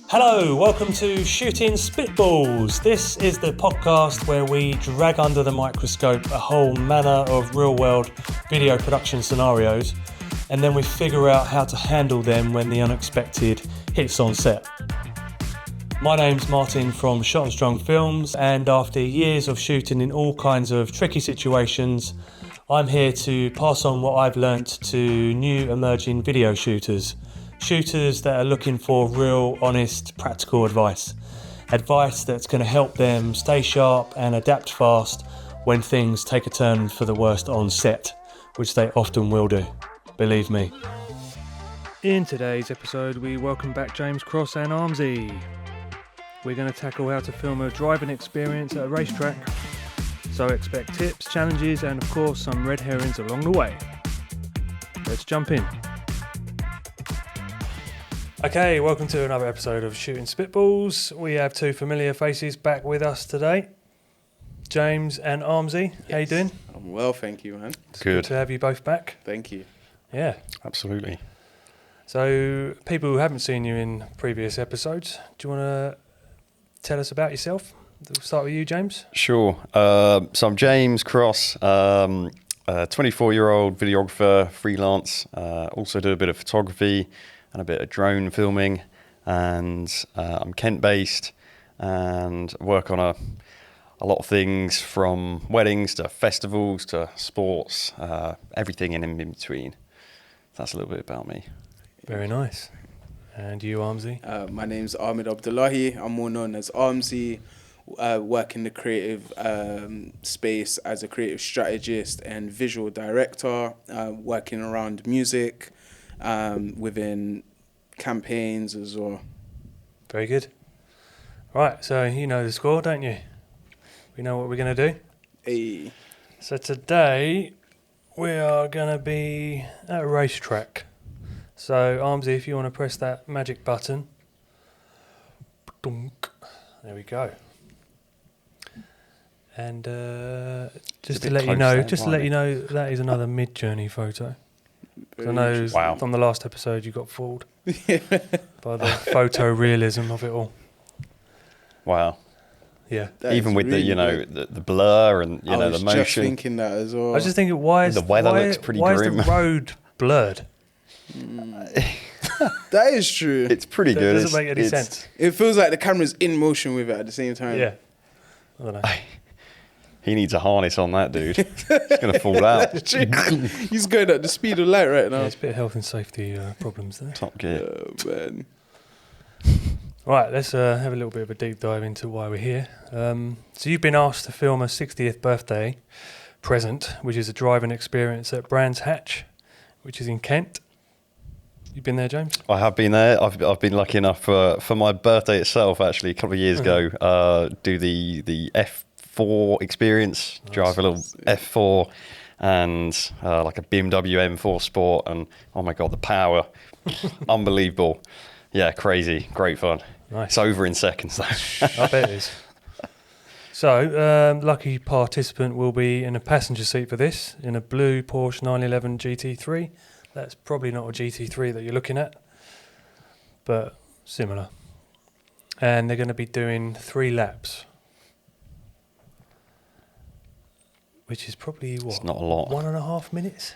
Hello, welcome to Shooting Spitballs. This is the podcast where we drag under the microscope a whole manner of real-world video production scenarios, and then we figure out how to handle them when the unexpected hits on set. My name's Martin from Shot and Strong Films, and after years of shooting in all kinds of tricky situations, I'm here to pass on what I've learnt to new emerging video shooters that are looking for real, honest, practical advice. Advice that's going to help them stay sharp and adapt fast when things take a turn for the worst on set, which they often will do, believe me. In today's episode, we welcome back James Cross and Armzy. We're going to tackle how to film a driving experience at a racetrack, so expect tips, challenges, and of course some red herrings along the way. Let's jump in. Okay, welcome to another episode of Shooting Spitballs. We have two familiar faces back with us today, James and Armzy. Yes. How you doing? I'm well, thank you, man. It's good to have you both back. Thank you. Yeah. Absolutely. So, people who haven't seen you in previous episodes, do you want to tell us about yourself? We'll start with you, James. Sure. So I'm James Cross, a 24-year-old videographer, freelance, also do a bit of photography and a bit of drone filming, and I'm Kent-based and work on a lot of things from weddings to festivals to sports, everything in between. That's a little bit about me. Very nice. And you, Armzy? My name's Ahmed Abdullahi. I'm more known as Armzy. Work in the creative space as a creative strategist and visual director, working around music, within campaigns as well. Very good. Right, so you know the score, don't you? We know what we're going to do. Hey. So today we are going to be at a racetrack. So Armzy, if you want to press that magic button. There we go. And just to let you know, that is another mid-journey photo. I know from the last episode you got fooled by the photorealism of it all. Wow. Yeah. Even with really the blur and the motion. I was just thinking that as well. I was just thinking, why is the weather looks pretty why grim. is the road blurred? That is true. It's pretty good. It doesn't make any sense. It feels like the camera's in motion with it at the same time. Yeah. I don't know. He needs a harness on that, dude. He's going to fall out. He's going at the speed of light right now. Yeah, it's a bit of health and safety problems there. Top gear. Oh, man. Right, let's have a little bit of a deep dive into why we're here. So you've been asked to film a 60th birthday present, which is a driving experience at Brands Hatch, which is in Kent. You've been there, James? I have been there. I've been lucky enough for my birthday itself, actually, a couple of years ago, do the F4 experience, drive a little F4 and like a BMW M4 Sport, and oh my God, the power, unbelievable. Yeah, crazy, great fun. Nice. It's over in seconds though. I bet it is. So, lucky participant will be in a passenger seat for this, in a blue Porsche 911 GT3. That's probably not a GT3 that you're looking at, but similar. And they're going to be doing 3 laps, which is probably, what? It's not a lot. 1.5 minutes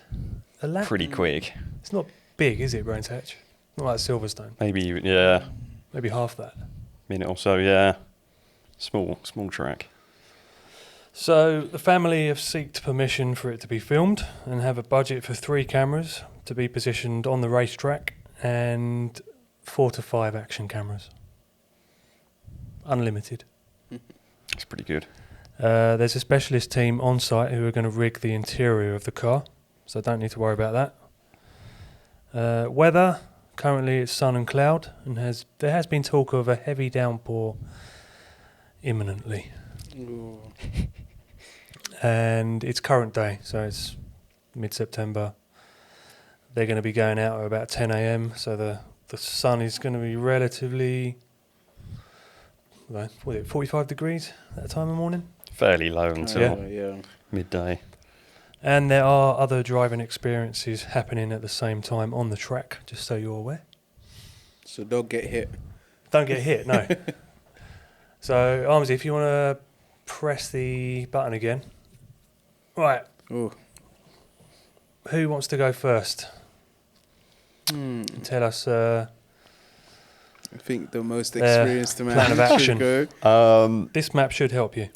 a lap? Pretty quick. It's not big, is it, Brands Hatch? Not like Silverstone. Maybe half that. Minute or so, yeah. Small track. So the family have sought permission for it to be filmed and have a budget for 3 cameras to be positioned on the racetrack and 4 to 5 action cameras. Unlimited. That's pretty good. There's a specialist team on site who are going to rig the interior of the car, so don't need to worry about that. Weather, currently it's sun and cloud, and there has been talk of a heavy downpour imminently. Ooh. And it's current day, so it's mid-September. They're going to be going out at about 10 a.m, so the sun is going to be relatively, 45 degrees at that time of morning? Fairly low until midday. And there are other driving experiences happening at the same time on the track, just so you're aware. So don't get hit. Don't get hit, no. So, Armzy, if you want to press the button again. Right. Oh. Who wants to go first? Tell us. I think the most experienced man plan of action. should go. This map should help you.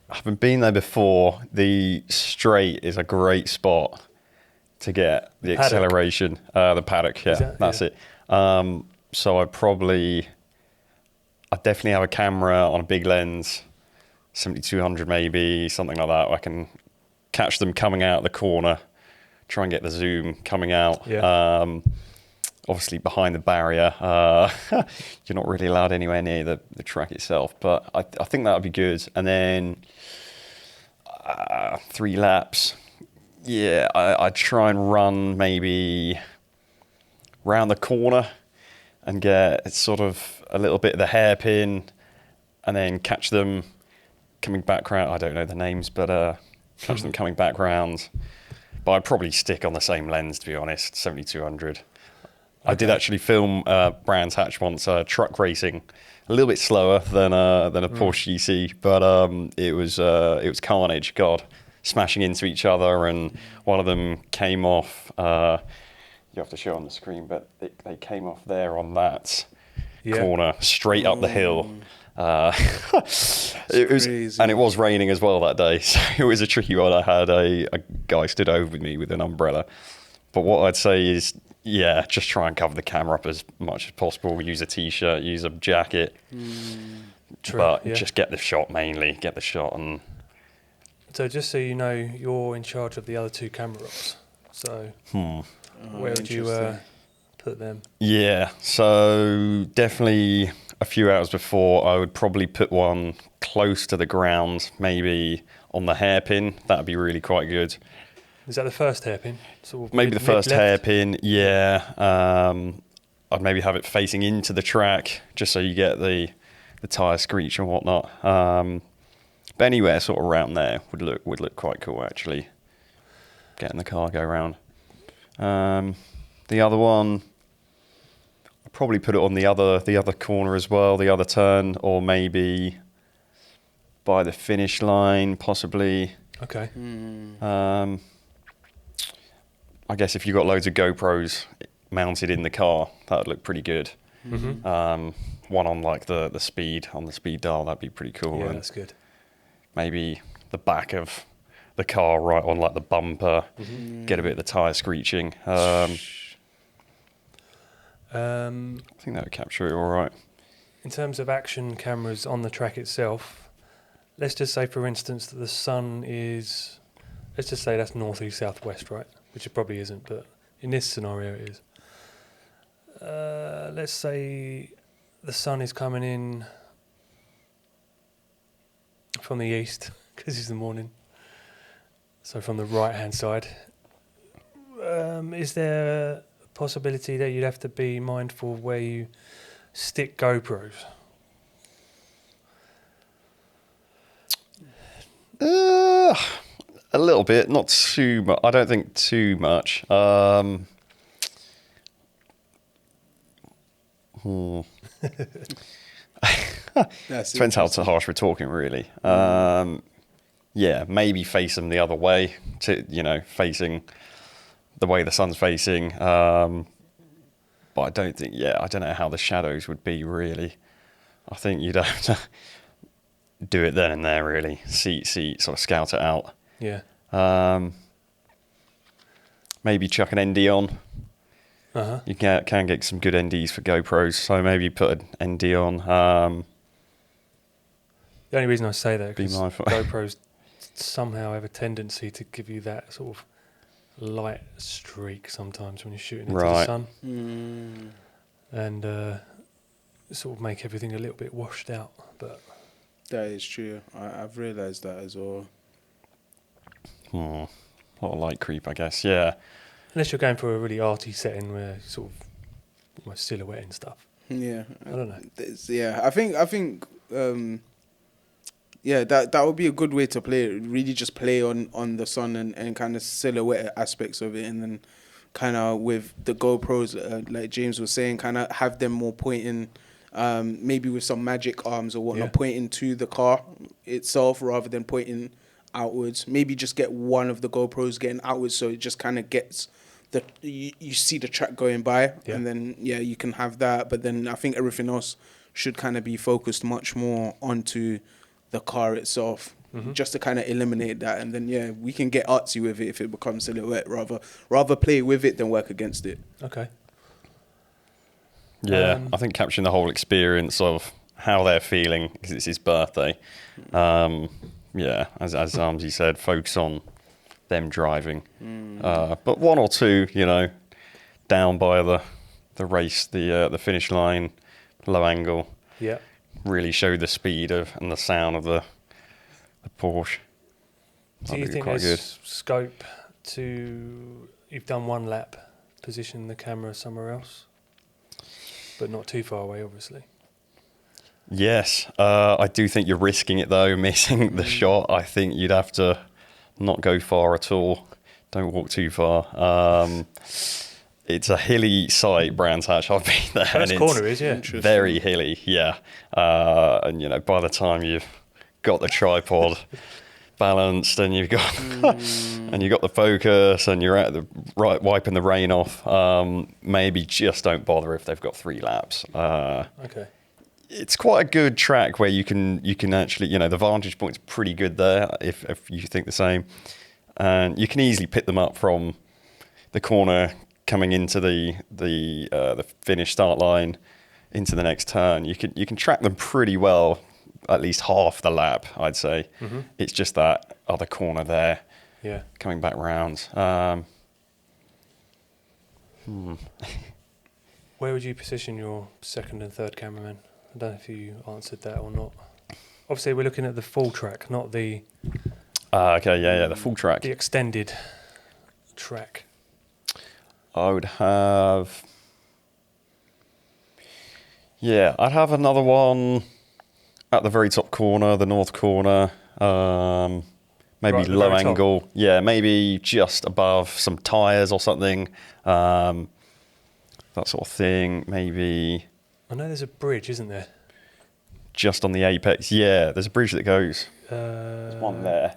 I haven't been there before. The straight is a great spot to get the Paddock. acceleration. The paddock, yeah, that's it. So I'd definitely have a camera on a big lens, 7200 maybe, something like that. I can catch them coming out of the corner, try and get the zoom coming out. Yeah. Obviously behind the barrier, you're not really allowed anywhere near the track itself, but I think that would be good. And then 3 laps. Yeah, I'd try and run maybe round the corner and get sort of a little bit of the hairpin and then catch them coming back round. I don't know the names, but catch them coming back round. But I'd probably stick on the same lens, to be honest, 7200. I did actually film Brands Hatch once, truck racing, a little bit slower than a Porsche GC, but it was carnage. God, smashing into each other, and one of them came off. You have to show on the screen, but they came off there on that corner, straight up the hill. It was crazy. And it was raining as well that day, so it was a tricky one. I had a guy stood over me with an umbrella, but what I'd say is, yeah, just try and cover the camera up as much as possible. Use a t-shirt, use a jacket, but just get the shot mainly. Get the shot. And so, just so you know, you're in charge of the other 2 camera ops. So, where would you put them? Yeah, so definitely a few hours before, I would probably put one close to the ground, maybe on the hairpin. That'd be really quite good. Is that the first hairpin? Sort of maybe the first hairpin, yeah. I'd maybe have it facing into the track, just so you get the tyre screech and whatnot. But anywhere sort of around there would look quite cool, actually. Getting the car go around. The other one, I'd probably put it on the other corner as well, the other turn, or maybe by the finish line, possibly. Okay. I guess if you've got loads of GoPros mounted in the car, that would look pretty good. One on like the speed dial, that'd be pretty cool. Yeah, and that's good. maybe the back of the car right on like the bumper, get a bit of the tyre screeching. I think that would capture it all right. In terms of action cameras on the track itself, let's just say, for instance, that the sun is, let's just say that's north, east, south, west, right? Which it probably isn't, but in this scenario it is. Let's say the sun is coming in from the east, because it's the morning. So from the right-hand side. Is there a possibility that you'd have to be mindful where you stick GoPros? A little bit, not too much. I don't think too much. Depends how harsh we're talking, really. Yeah, maybe face them the other way, facing the way the sun's facing. But I don't know how the shadows would be, really. I think you'd have to do it then and there, really. See, sort of scout it out. Yeah. Maybe chuck an ND on. Uh-huh. You can get some good NDs for GoPros, so maybe put an ND on. The only reason I say that is because mindful. GoPros somehow have a tendency to give you that sort of light streak sometimes when you're shooting into the sun. And sort of make everything a little bit washed out. But that is true. I've realised that as well. A lot of light creep, I guess, yeah. Unless you're going for a really arty setting where sort of almost silhouette and stuff. Yeah. I don't know. Yeah, I think that would be a good way to play it. Really just play on the sun and kind of silhouette aspects of it, and then kind of with the GoPros, like James was saying, kind of have them more pointing maybe with some magic arms or whatnot, Yeah. pointing to the car itself rather than pointing outwards. Maybe just get one of the GoPros getting outwards, so it just kind of gets you see the track going by, Yeah. and then you can have that. But then I think everything else should kind of be focused much more onto the car itself, just to kind of eliminate that. And then we can get artsy with it if it becomes silhouette. Rather play with it than work against it. Okay. Yeah, I think capturing the whole experience of how they're feeling because it's his birthday. As Armzy said, focus on them driving. But one or two, down by the race, the finish line, low angle. Yeah. Really show the speed and the sound of the Porsche. Do you That'd be think quite there's scope to, you've done one lap, position the camera somewhere else, but not too far away, obviously? Yes, I do think you're risking it though, missing the shot. I think you'd have to not go far at all. Don't walk too far. It's a hilly site, Brands Hatch. I've been there. First corner is, yeah. Very hilly, yeah. And by the time you've got the tripod balanced and you've got and you've got the focus and you're at the right wiping the rain off, maybe just don't bother if they've got 3 laps. Okay. It's quite a good track where you can actually, the vantage point's pretty good there if you think the same, and you can easily pick them up from the corner coming into the finish start line into the next turn. You can track them pretty well, at least half the lap, I'd say. It's just that other corner there, coming back round. Where would you position your second and third cameraman? I don't know if you answered that or not. Obviously, we're looking at the full track, not the The full track. the extended track. I would have... I'd have another one at the very top corner, the north corner, maybe Right, the low very top. angle. Yeah, maybe just above some tyres or something, that sort of thing. Maybe I know there's a bridge, isn't there? just on the apex. Yeah, there's a bridge that goes. There's one there.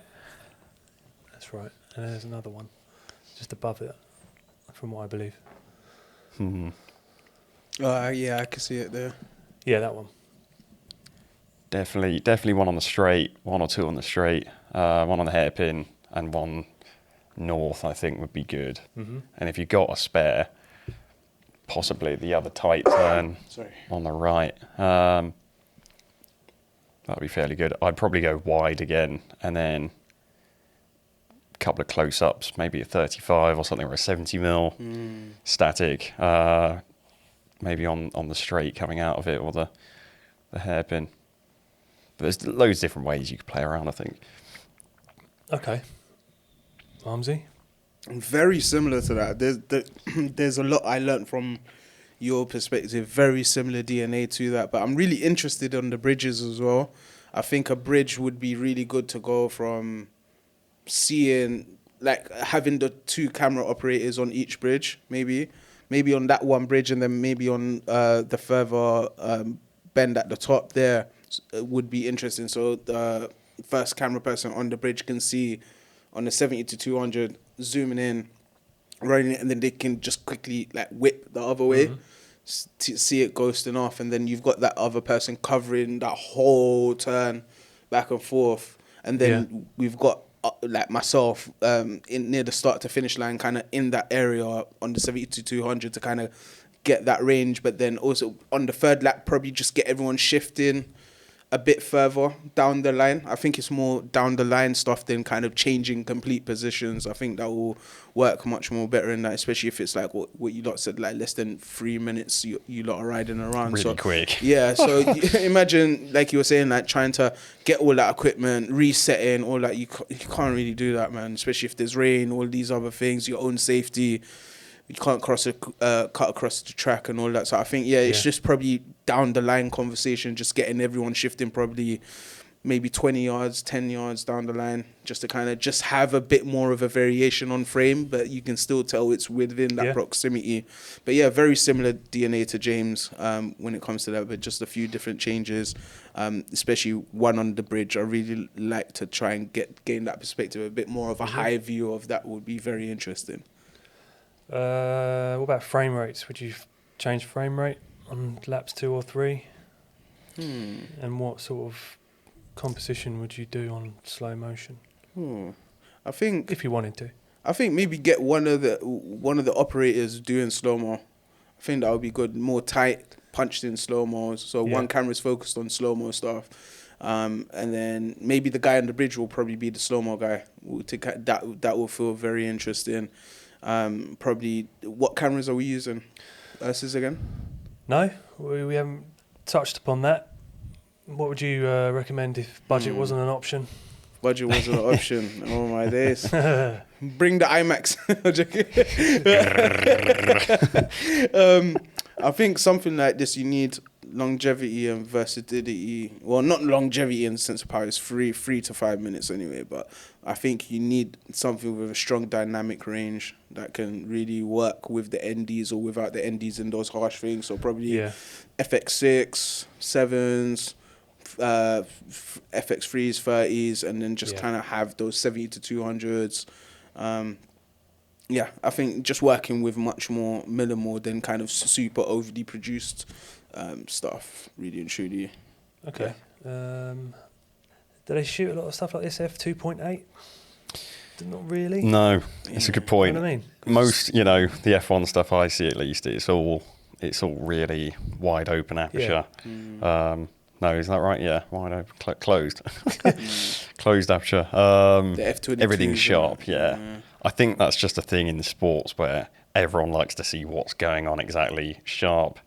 That's right. And there's another one just above it, from what I believe. I can see it there. Yeah, that one. Definitely one on the straight, one or two on the straight, one on the hairpin, and one north, I think, would be good. And if you got a spare, possibly the other tight turn on the right. That'd be fairly good. I'd probably go wide again, and then a couple of close-ups, maybe a 35 or something, or a 70mm static, maybe on the straight coming out of it, or the hairpin. But there's loads of different ways you could play around, I think. Okay. Armzy? Very similar to that. There's a lot I learnt from your perspective. Very similar DNA to that. But I'm really interested on the bridges as well. I think a bridge would be really good to go from seeing, like having the 2 camera operators on each bridge, maybe on that one bridge, and then maybe on the further bend at the top there would be interesting. So the first camera person on the bridge can see on the 70 to 200 zooming in, running it, and then they can just quickly like whip the other way to see it ghosting off, and then you've got that other person covering that whole turn back and forth, and then we've got like myself in near the start to finish line, kind of in that area on the 70 to 200 to kind of get that range, but then also on the third lap probably just get everyone shifting a bit further down the line. I think it's more down the line stuff than kind of changing complete positions. I think that will work much more better in that, especially if it's like what you lot said, like less than 3 minutes you lot are riding around. Really quick. Yeah, so imagine, like you were saying, like trying to get all that equipment, resetting, all that. You can't really do that, man, especially if there's rain, all these other things, your own safety. You can't cut across the track and all that. So I think, it's just probably down the line conversation, just getting everyone shifting probably maybe 20 yards, 10 yards down the line, just to kind of just have a bit more of a variation on frame, but you can still tell it's within that proximity. But yeah, very similar DNA to James when it comes to that, but just a few different changes, especially one on the bridge. I really like to try and gain that perspective, a bit more of a high view of that would be very interesting. What about frame rates? Would you change frame rate on laps 2 or 3? And what sort of composition would you do on slow motion? I think if you wanted to, I think maybe get one of the operators doing slow mo. I think that would be good. More tight, punched in slow mo. So one camera's focused on slow mo stuff, and then maybe the guy on the bridge will probably be the slow mo guy. That will feel very interesting. Probably, what cameras are we using? Ursus again? No, we haven't touched upon that. What would you recommend if budget wasn't an option? Budget wasn't an option. Oh my days! Bring the IMAX. I think something like this, you need longevity and versatility. Well, not longevity in the sense of power. It's 3 to 5 minutes anyway. But I think you need something with a strong dynamic range that can really work with the NDs or without the NDs and those harsh things. So probably FX6, 7s. FX3s, 30s, and then just kind of have those 70 to 200s. I think just working with much more minimal than kind of super overly produced stuff, really and truly. Okay. Do they shoot a lot of stuff like this f2.8? Not really. No, it's a good point. You know what I mean? Most, the F1 stuff I see at least, it's all really wide open aperture. No, is that right? Yeah, wide open, closed, closed aperture. The F22, everything's sharp. Yeah, I think that's just a thing in the sports where everyone likes to see what's going on exactly. Sharp,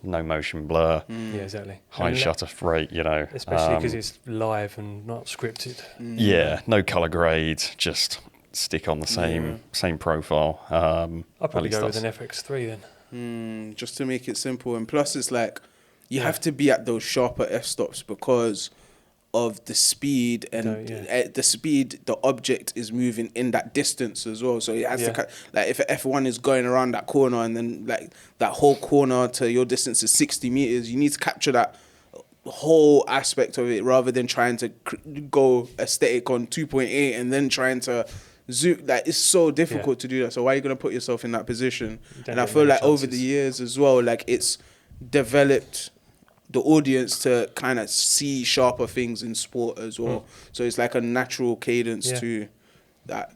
no motion blur. Yeah, exactly. High shutter rate. Especially because it's live and not scripted. Yeah, no color grades. Just stick on the same profile. I'd probably go with an FX3 then. Just to make it simple, and plus it's like. You have to be at those sharper f-stops because of the speed and the speed the object is moving in that distance as well. So it has to, like if F1 is going around that corner and then like that whole corner to your distance is 60 meters, you need to capture that whole aspect of it rather than trying to go aesthetic on 2.8 and then trying to zoom. Like it's so difficult to do that. So why are you going to put yourself in that position? And I feel like over the years as well, like it's developed the audience to kind of see sharper things in sport as well. So it's like a natural cadence to that.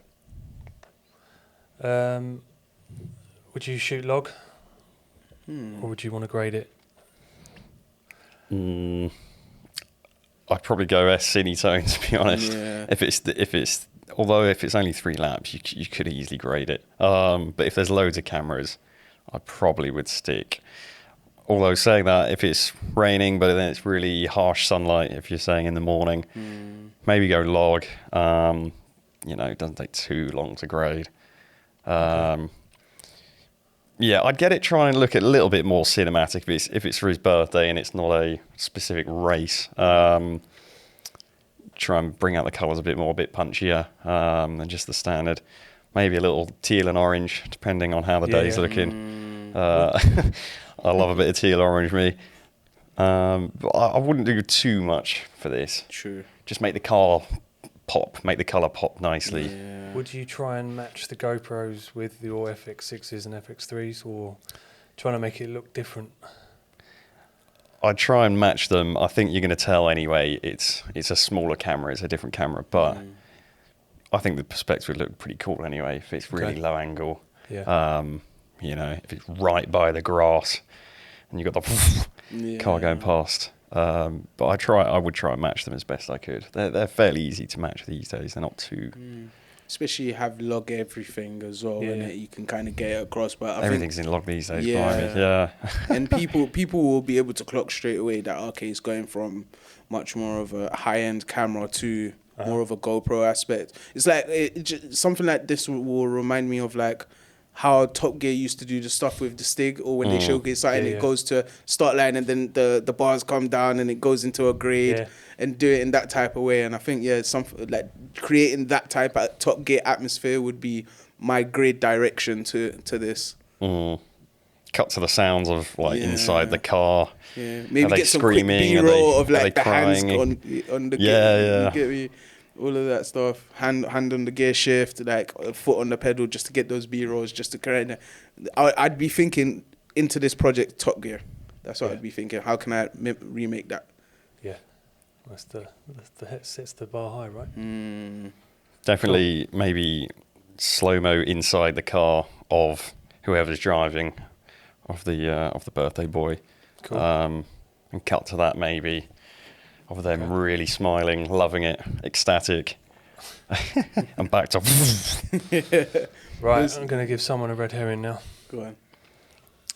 Would you shoot log? Or would you want to grade it? I'd probably go S-Cinetone, to be honest. Yeah. If it's only 3 laps, you could easily grade it. But if there's loads of cameras, I probably would stick. Although saying that, if it's raining, but then it's really harsh sunlight, if you're saying in the morning, maybe go log. It doesn't take too long to grade. I'd get it, try and look at a little bit more cinematic if it's for his birthday and it's not a specific race. Try and bring out the colours a bit more, a bit punchier than just the standard. Maybe a little teal and orange, depending on how the day's looking. I love a bit of teal orange, me. But I wouldn't do too much for this. True. Just make the car pop, make the colour pop nicely. Yeah. Would you try and match the GoPros with your FX6s and FX3s, or trying to make it look different? I'd try and match them. I think you're going to tell anyway. It's a smaller camera, it's a different camera, but I think the perspective would look pretty cool anyway if it's really low angle. Yeah. If it's right by the grass and you've got the car going past. But I would try and match them as best I could. They're fairly easy to match these days. They're not too... Especially you have log everything as well, and you can kind of get it across. But everything's in log these days. Yeah. And people will be able to clock straight away that it's going from much more of a high end camera to more of a GoPro aspect. It's like something like this will remind me of like how Top Gear used to do the stuff with the Stig, or when they showcase something, it goes to start line and then the bars come down and it goes into a grade and do it in that type of way. And I think, something like creating that type of Top Gear atmosphere would be my great direction to this. Cut to the sounds of like inside the car. Yeah, maybe get some quick B-roll of like the hands on the gear. You get me? All of that stuff. Hand on the gear shift, like foot on the pedal, just to get those B-rolls, just to correct it. I'd be thinking into this project Top Gear. That's what I'd be thinking. How can I remake that? Yeah, that sets the bar high, right? Definitely, maybe slow-mo inside the car of whoever's driving, of the birthday boy. Cool. And cut to that maybe of them really smiling, loving it, ecstatic, and back to right. I'm going to give someone a red herring now. Go on.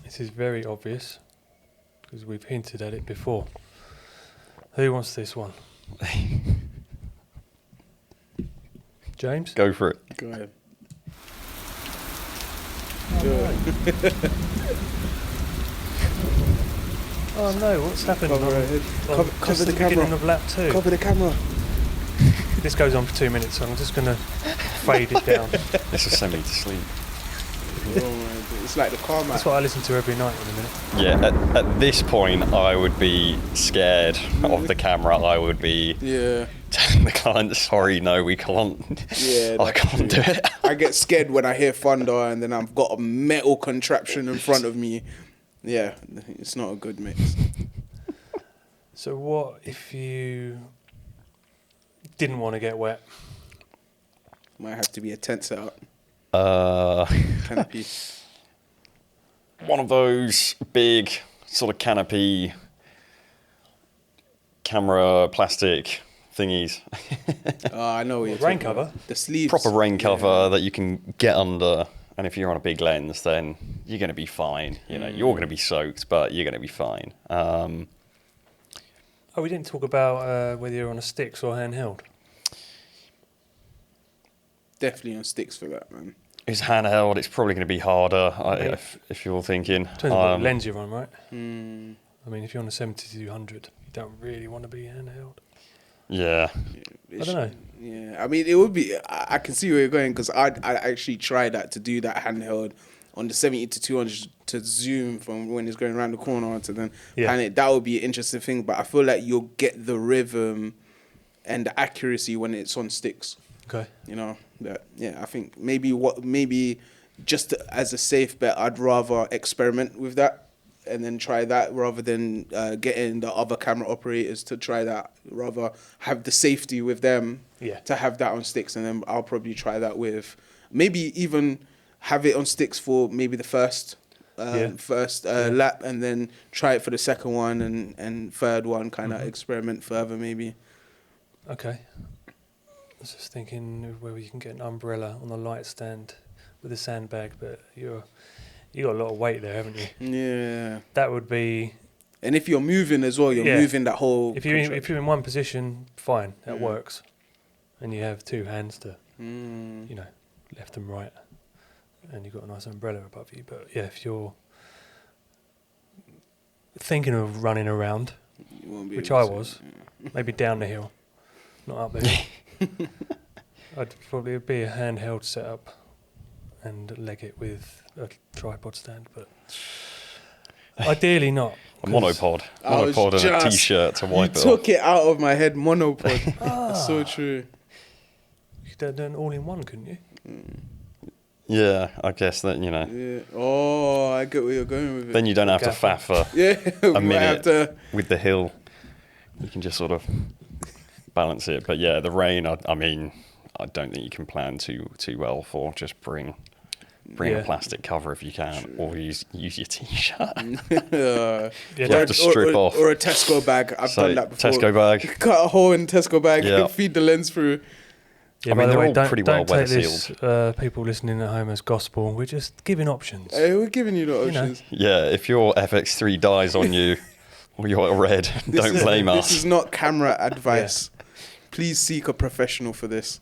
This is very obvious because we've hinted at it before. Who wants this one? James? Go for it. Go ahead. Oh no, what's happened? Cover the camera. Beginning of lap 2. Cover the camera. This goes on for 2 minutes, so I'm just going to fade it down. This will send me to sleep. It's like the car, man. That's what I listen to every night in a minute. Yeah, at this point, I would be scared of the camera. I would be telling the client, sorry, no, we can't. Yeah, I can't do it. I get scared when I hear thunder and then I've got a metal contraption in front of me. Yeah, it's not a good mix. So what if you didn't want to get wet? Might have to be a tent setup. Canopy. One of those big sort of canopy camera plastic thingies. I know what you're rain talking about. cover? The sleeves. Proper rain cover that you can get under. And if you're on a big lens, then you're going to be fine. You know, you're going to be soaked, but you're going to be fine. We didn't talk about whether you're on a sticks or handheld. Definitely on sticks for that, man. It's handheld. It's probably going to be harder if you're thinking. Depends on what lens you're on, right? I mean, if you're on a 70-200, you don't really want to be handheld. Yeah. I don't know. Yeah, I mean, it would be. I can see where you're going because I actually tried that to do that handheld on the 70-200 to zoom from when it's going around the corner to then pan it. That would be an interesting thing, but I feel like you'll get the rhythm and the accuracy when it's on sticks. Okay. You know, I think maybe just as a safe bet, I'd rather experiment with that and then try that rather than getting the other camera operators to try that. Rather have the safety with them to have that on sticks, and then I'll probably try that with maybe even have it on sticks for maybe the first lap, and then try it for the second one and third one, kind of experiment further maybe. Okay. I was just thinking whether you can get an umbrella on the light stand with a sandbag, but you got a lot of weight there, haven't you? Yeah. That would be. And if you're moving as well, you're moving that whole. If you're in one position, fine, that works, and you have two hands to, left and right, and you've got a nice umbrella above you. But yeah, if you're thinking of running around, which I was, maybe down the hill, not up there. I'd probably be a handheld setup and leg it with a tripod stand, but ideally not. A monopod and a t-shirt to wipe it off. You took it out of my head, monopod. That's so true. You could have done all-in-one, couldn't you? Yeah, I guess that, Yeah. Oh, I get where you're going with it. Then you don't have to faff for a minute with the hill. You can just sort of balance it. But yeah, the rain, I mean, I don't think you can plan too well for. Just bring a plastic cover if you can, or use your t-shirt. You have to strip off. Or a Tesco bag. I've done that before. Tesco bag. Cut a hole in Tesco bag, feed the lens through. Yeah, I mean, they're all don't, pretty well don't weather take sealed. this, people listening at home, as gospel. We're just giving options. Hey, we're giving you the options. Yeah, if your FX3 dies on you, or you're red, don't blame us. This is not camera advice. Please seek a professional for this.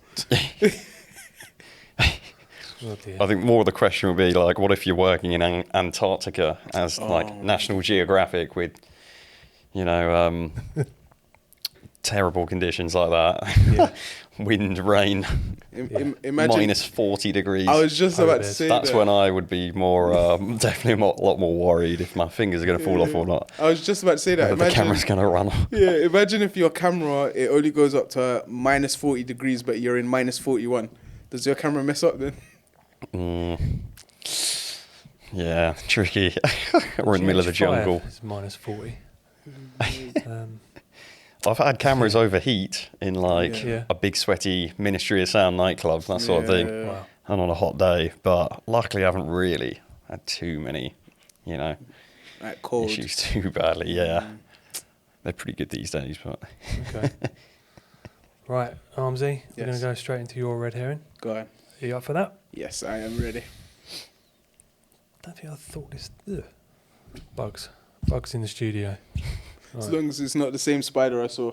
Oh dear. I think more of the question would be like, what if you're working in Antarctica as like National Geographic with, you know, terrible conditions like that, wind, rain, Imagine minus 40 degrees. I was just about to say That's that. when I would be more, definitely a lot more worried if my fingers are going to fall off or not. I was just about to say that. Whether the camera's going to run off. Yeah, imagine if your camera, it only goes up to minus 40 degrees, but you're in minus 41. Does your camera mess up then? Yeah, tricky. We're in the middle of the jungle. It's minus 40. I've had cameras overheat in like a big sweaty Ministry of Sound nightclub, that sort of thing. Wow. And on a hot day, but luckily I haven't really had too many, you know, Like cold. issues too badly. Yeah, they're pretty good these days, but Okay. Right, Armzy, we're going Yes. to go straight into your red herring. Go on. Are you up for that? Yes, I am ready. I don't think I thought this. Ugh. Bugs in the studio. As Right. long as it's not the same spider I saw.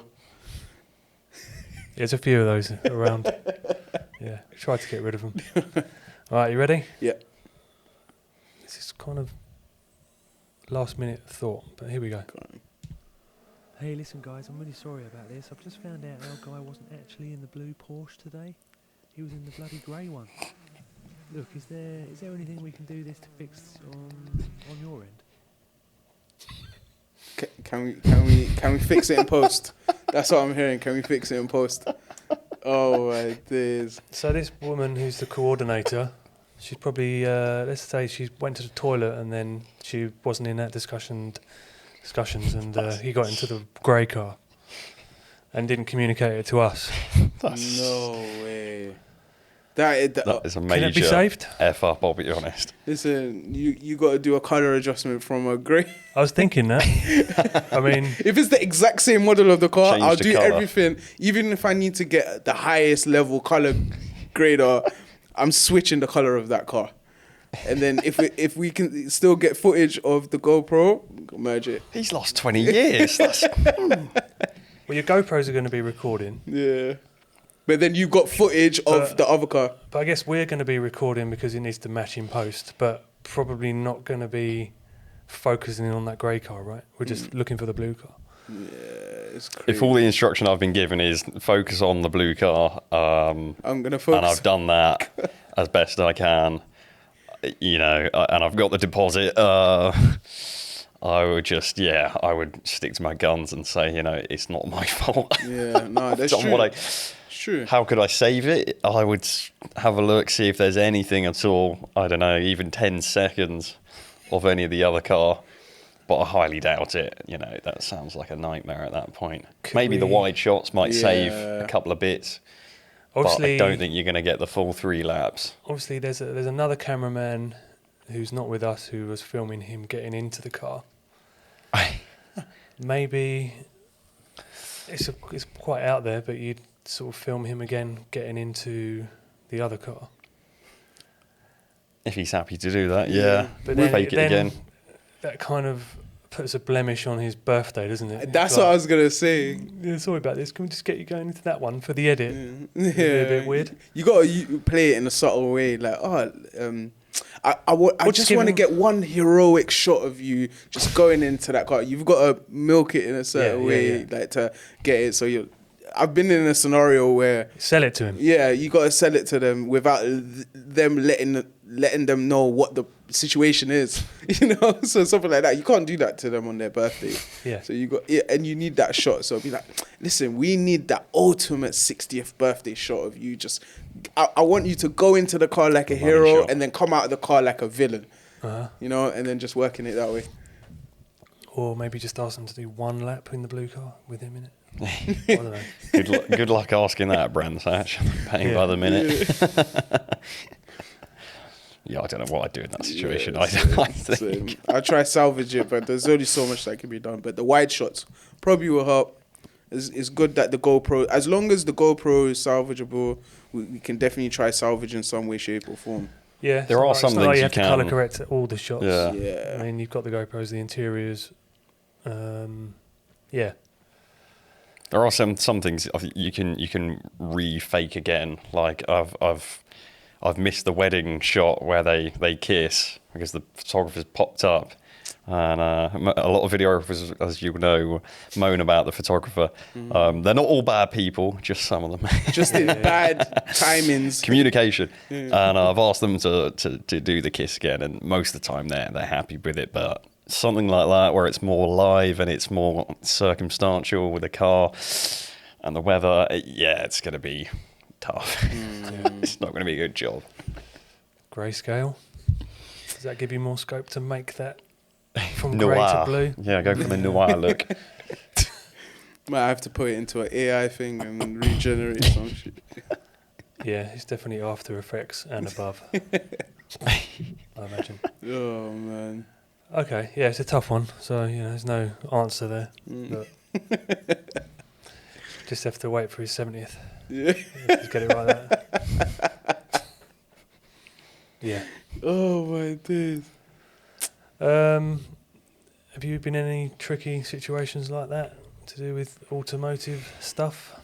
There's a few of those around. Yeah, try to get rid of them. All right, you ready? Yeah. This is kind of last minute thought, but here we go. Go on. Hey, listen, guys, I'm really sorry about this. I've just found out our guy wasn't actually in the blue Porsche today. He was in the bloody grey one. Look, is there anything we can do this to fix on your end? Can we fix it in post? That's what I'm hearing. Can we fix it in post? Oh my days. So this woman who's the coordinator, she's probably let's say she went to the toilet and then she wasn't in that discussions and he got into the grey car and didn't communicate it to us. No way. That is a Can it be major saved? F up, I'll be honest. listen, you got to do a color adjustment from a grey. I was thinking that. I mean, If it's the exact same model of the car, Change I'll the do colour. everything. Even if I need to get the highest level color grader, I'm switching the color of that car. And then if we can still get footage of the GoPro, merge it. He's lost 20 years. That's, well, your GoPros are going to be recording, Yeah. But then you've got footage of the other car. but I guess we're going to be recording because it needs to match in post, but probably not going to be focusing on that grey car, right? We're just looking for the blue car. Yeah, it's crazy. if all the instruction I've been given is focus on the blue car, I'm going to and focus. I've done that as best I can, you know, and I've got the deposit, I would stick to my guns and say, you know, it's not my fault. Yeah, no, that's Done true. what It's true. How could I save it? I would have a look, see if there's anything at all. I don't know, even 10 seconds of any of the other car. But I highly doubt it. You know, that sounds like a nightmare at that point. Maybe the we- wide shots might save Yeah. a couple of bits. Obviously, But I don't think you're going to get the full 3 laps. obviously there's another cameraman who's not with us who was filming him getting into the car. Maybe it's quite out there, but you'd sort of film him again getting into the other car. If he's happy to do that, yeah. But We'll then, fake it again. that kind of puts a blemish on his birthday, doesn't it? That's It's what I like, was going to say. yeah, sorry about this. Can we just get you going into that one for the edit? Yeah. It'd be a bit weird. You got to play it in a subtle way. Like, I just give want to him- get one heroic shot of you just going into that car. You've got to milk it in a certain Yeah, way, yeah. like to get it. So I've been in a scenario where, Sell it to him. yeah, you got to sell it to them without them letting them know what the situation is. You know, so something like that. You can't do that to them on their birthday. Yeah. So and you need that shot. So be like, listen, we need that ultimate 60th birthday shot of you. Just, I want you to go into the car like a Money hero shot. and then come out of the car like a villain. Uh-huh. You know, and then just working it that way. Or maybe just ask them to do one lap in the blue car with him in it. I don't know. Good luck asking that at Brands Hatch. Paying Yeah. by the minute. Yeah, I don't know what I'd do in that situation. Yeah, I so think. I try salvage it, but there's only so much that can be done. But the wide shots probably will help. It's good that the GoPro, as long as the GoPro is salvageable, we can definitely try salvage in some way, shape, or form. Yeah, There are it's some not like things you you have to colour can- correct all the shots. Yeah. Yeah. I mean, you've got the GoPros, the interiors. Yeah. There are some things I think you can re-fake again. Like I've I've missed the wedding shot where they kiss because the photographer's popped up. And a lot of videographers, as you know, moan about the photographer. They're not all bad people, just some of them. Just in bad timings. Communication. And I've asked them to do the kiss again, and most of the time they're happy with it. But something like that, where it's more live and it's more circumstantial with the car and the weather, it's going to be tough. It's not going to be a good job. Grayscale. Does that give you more scope to make that from Noir. grey to blue? Yeah, go for the noir look. Might have to put it into an AI thing and regenerate some shit. Yeah, it's definitely After Effects and above, I imagine. Oh, man. Okay, yeah, it's a tough one. So, there's no answer there. But just have to wait for his 70th. Yeah. Just get it right there. Yeah. Oh, my days. Have you been in any tricky situations like that to do with automotive stuff?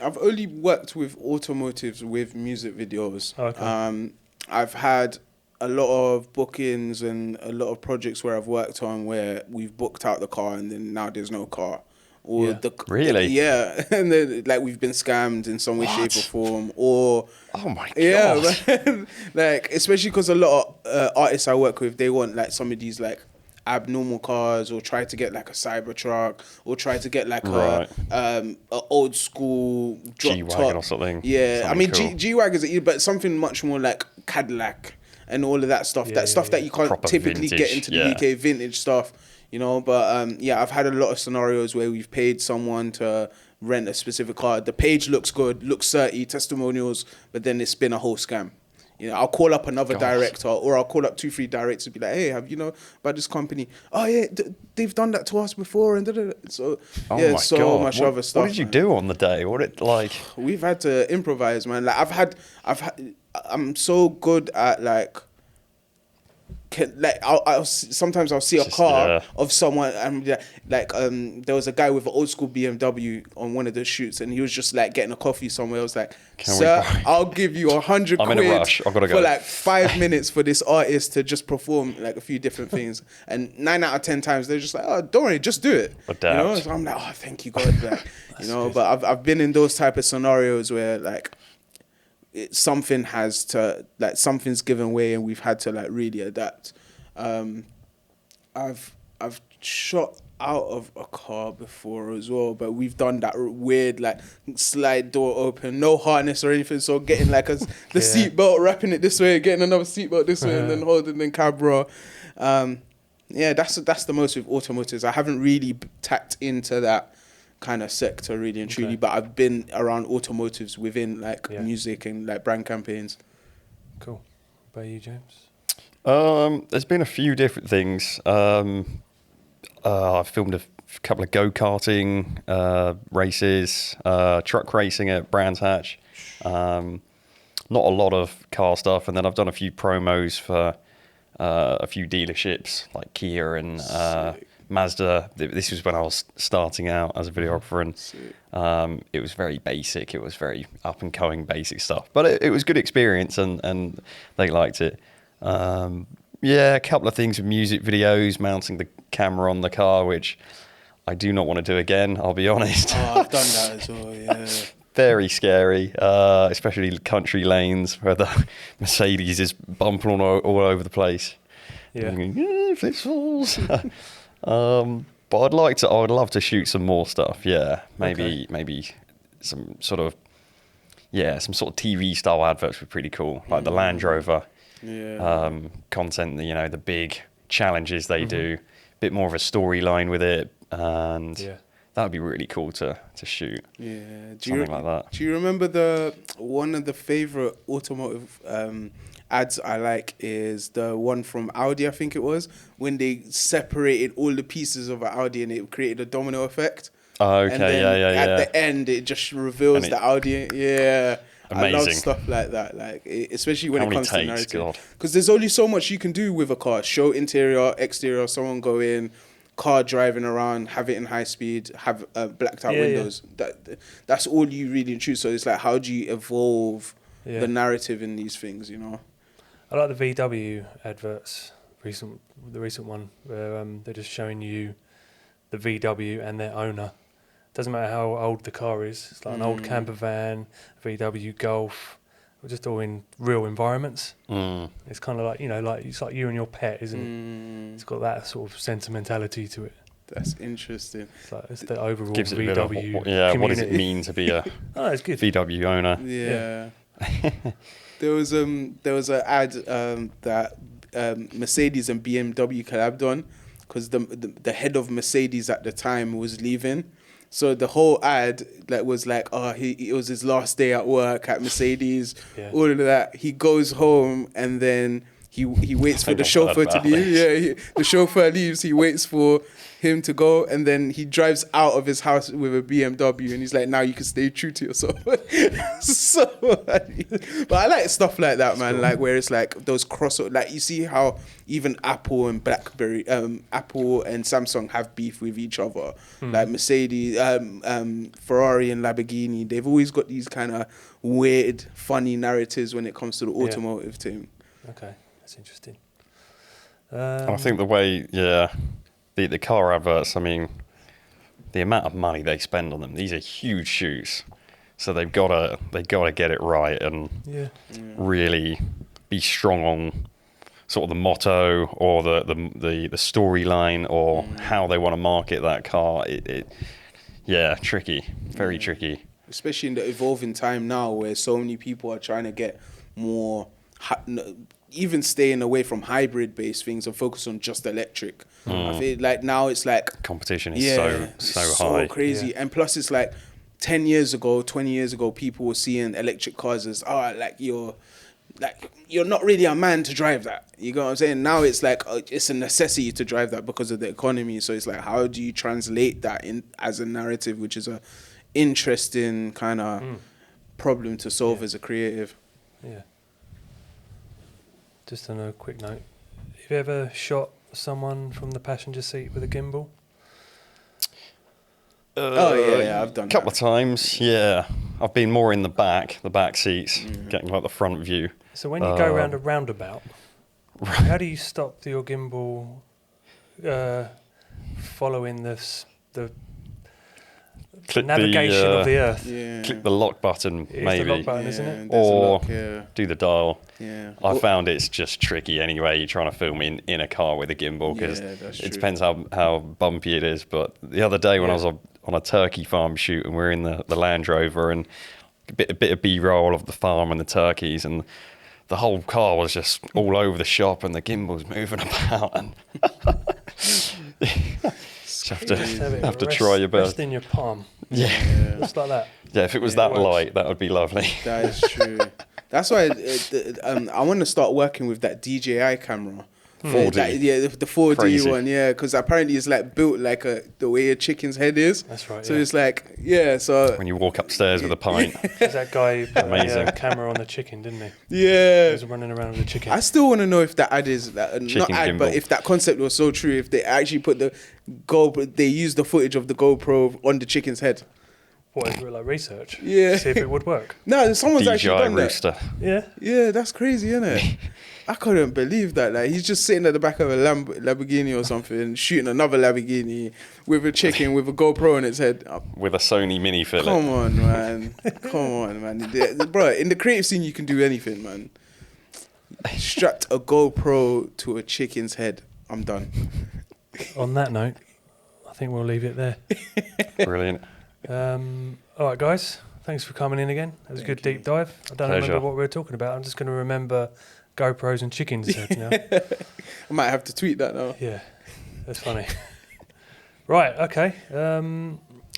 I've only worked with automotives with music videos. Okay. I've had a lot of bookings and a lot of projects where I've worked on where we've booked out the car and then now there's no car. Or Yeah. Really? Yeah. And then, like, we've been scammed in some way, shape or form. Or... Oh, my God. Yeah, man. Like, especially because a lot of artists I work with, they want, like, some of these, like, abnormal cars, or try to get, like, a Cybertruck, or try to get, like, a old school drop G-Wagon top. or something. Yeah, Something cool. G-Wagons, but something much more like Cadillac and all of that stuff. That you can't Proper typically vintage, get into the UK, vintage stuff, But I've had a lot of scenarios where we've paid someone to rent a specific car. The page looks good, looks certy, testimonials, but then it's been a whole scam. I'll call up another director, or I'll call up 2-3 directors and be like, hey, have you know about this company? Oh yeah, they've done that to us before, and so God. much other stuff. What did you do on the day? We've had to improvise, man. Like I'm so good at sometimes I'll see a car of someone, and there was a guy with an old school BMW on one of the shoots, and he was just like getting a coffee somewhere. I was like, sir, I'll give you 100 quid I'm in a rush. I've got to go. for like 5 minutes for this artist to just perform like a few different things. And 9 out of 10 times they're just like, oh, don't worry, just do it. So I'm like, oh, thank you, God. But I've been in those type of scenarios where something's given way and we've had to really adapt. I've shot out of a car before as well, but we've done that weird slide door open, no harness or anything, so getting the seatbelt, wrapping it this way, getting another seatbelt this way, and then holding the camera. That's the most with automotives. I haven't really tapped into that kind of sector really and truly, but I've been around automotives within music and brand campaigns. Cool. What about you, James? There's been a few different things. I've filmed a couple of go-karting races, truck racing at Brands Hatch. Not a lot of car stuff, and then I've done a few promos for a few dealerships like Kia and Mazda. This was when I was starting out as a videographer, and it was very basic. It was very up and coming basic stuff, but it was good experience, and they liked it. A couple of things with music videos, mounting the camera on the car, which I do not want to do again, I'll be honest. Oh, I've done that as well, yeah. Very scary, especially country lanes where the Mercedes is bumping all over the place. Yeah. Flip-falls. But I'd love to shoot some more stuff. Yeah, maybe some sort of TV style adverts would be pretty could like the Land Rover. Content, the big challenges they do, a bit more of a storyline with it, and that would be really cool to shoot. Yeah, something like that. Do you remember one of the favorite automotive ads I like is the one from Audi, I think it was, when they separated all the pieces of an Audi and it created a domino effect. Oh, okay, and then at the end, it just reveals the Audi. Yeah. Amazing. I love stuff like that, especially when it comes to narrative. God. Because there's only so much you can do with a car. Show interior, exterior, someone go in, car driving around, have it in high speed, have blacked out windows. That's all you really choose. So it's how do you evolve the narrative in these things, you know. I like the VW adverts, the recent one, where they're just showing you the VW and their owner. Doesn't matter how old the car is. It's like an old camper van, VW Golf. We're just all in real environments. It's kind of like, you know, like it's like you and your pet, isn't it? It's got that sort of sentimentality to it. That's interesting. It's like it's the overall Gives it VW a bit of, what does it mean to be a it's good. VW owner? Yeah. There was an ad that Mercedes and BMW collabed on, because the head of Mercedes at the time was leaving. So the whole ad was like, it was his last day at work at Mercedes, all of that. He goes home and then he waits for the chauffeur to leave. Yeah, the chauffeur leaves. He waits for him to go, and then he drives out of his house with a BMW, and he's like, now you can stay true to yourself. So funny. But I like stuff like that, man. Like where it's like those crossover, like you see how even Apple and BlackBerry, Apple and Samsung have beef with each other. Like Mercedes, Ferrari and Lamborghini, they've always got these kind of weird, funny narratives when it comes to the automotive team. Okay, that's interesting. I think the way, the car adverts, I mean, the amount of money they spend on them, these are huge shoots. So they've got to get it right and really be strong on sort of the motto or the storyline or how they want to market that car. Tricky, very tricky. Especially in the evolving time now where so many people are trying to get more, even staying away from hybrid-based things and focus on just electric. I feel like now it's like... competition is so high. So crazy. Yeah. And plus it's like 10 years ago, 20 years ago, people were seeing electric cars as, you're not really a man to drive that. You know what I'm saying? Now it's like, it's a necessity to drive that because of the economy. So it's like, how do you translate that in as a narrative, which is a interesting kind of problem to solve as a creative. Yeah. Just on a quick note, have you ever shot someone from the passenger seat with a gimbal? Yeah, I've done a couple of times. Yeah, I've been more in the back seats, getting like the front view. So when you go around a roundabout, how do you stop your gimbal following the navigation of the earth? Yeah. Click the lock button, It maybe. is the lock button, isn't it? Or do the dial. Yeah. I found it's just tricky anyway. You're trying to film in a car with a gimbal because it depends how bumpy it is. But the other day when I was on a turkey farm shoot and we're in the Land Rover and a bit of B-roll of the farm and the turkeys, and the whole car was just all over the shop and the gimbal's moving about and have to try your best. Rest in your palm. Yeah. Just like that. Yeah, if it was that light, that would be lovely. That is true. That's why I want to start working with that DJI camera. 4D. The 4D Crazy. one, because apparently it's like built like the way a chicken's head is. That's right. So it's like, so... When you walk upstairs with a pint. There's that guy who put Amazing. a camera on the chicken, didn't he? Yeah. He was running around with the chicken. I still want to know if that ad is... not ad, gimbal. but if that concept was so true, if they actually put the GoPro... They used the footage of the GoPro on the chicken's head. What, is it like research? Yeah. See if it would work. No, someone's DJI actually done rooster. that. Yeah. Yeah, that's crazy, isn't it? I couldn't believe that. Like, he's just sitting at the back of a Lamborghini or something, shooting another Lamborghini with a chicken with a GoPro on its head. With a Sony Mini fillet. Come on, man. Bro, in the creative scene, you can do anything, man. Strapped a GoPro to a chicken's head. I'm done. On that note, I think we'll leave it there. Brilliant. All right, guys. Thanks for coming in again. It was a good deep dive. I don't remember what we were talking about. I'm just going to remember GoPros and chickens now. I might have to tweet that now. Yeah, that's funny. Right, okay.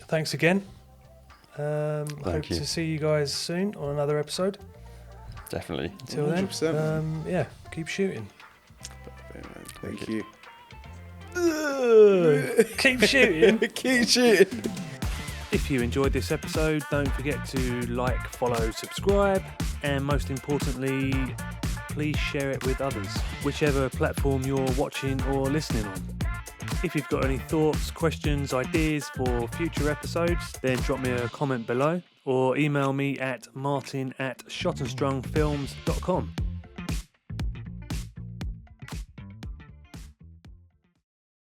Thanks again. Hope you. to see you guys soon on another episode. Definitely. Until 100%. then, keep shooting. Thank you. Keep shooting. Keep shooting. If you enjoyed this episode, don't forget to like, follow, subscribe, and most importantly, please share it with others, whichever platform you're watching or listening on. If you've got any thoughts, questions, ideas for future episodes, then drop me a comment below or email me at martin@shotandstrungfilms.com.